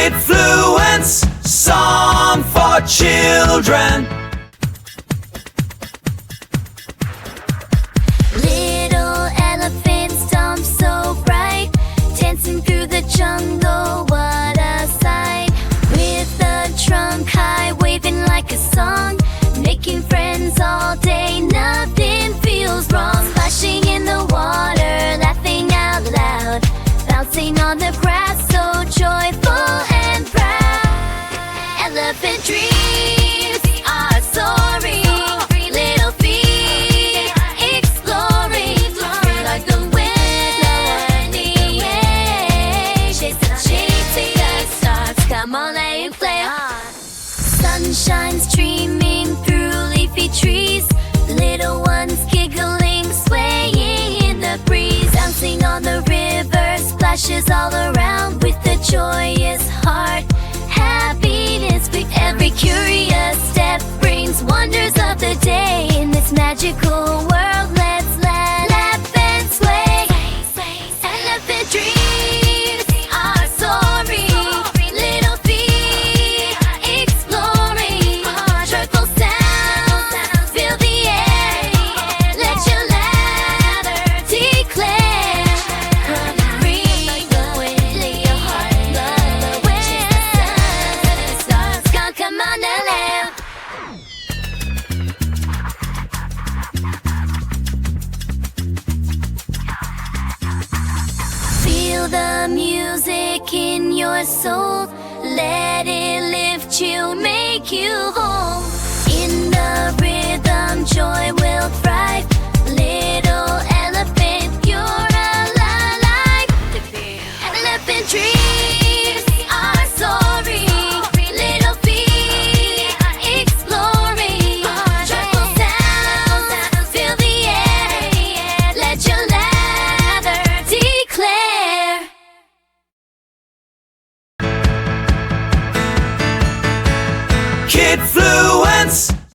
Kidfluence, song for children. Little elephant stomp so bright, dancing through the jungle, what a sight. With the trunk high, waving like a song, making friends all day, nothing feels wrong. Splashing in the water, laughing out loud, bouncing on the grass, so joyful and proud. Elephant dreams are soaring, little feet exploring, like the wind, chasing the stars. Come on, let it play on. Sunshine streaming through leafy trees, little ones giggling, swaying in the breeze, bouncing on the river, splashes all around with a joyous heart. Happiness with every curious step brings wonders of the day. In this magical world, let's laugh and sway. Elephant dreams are soaring, little feet exploring, joyful sounds fill the air. Let your laughter declare, ring the wind, lay your heart blood away. The stars can't come on the land. Feel the music in your soul, let it lift you, make you whole. In the rhythm, joy will thrive,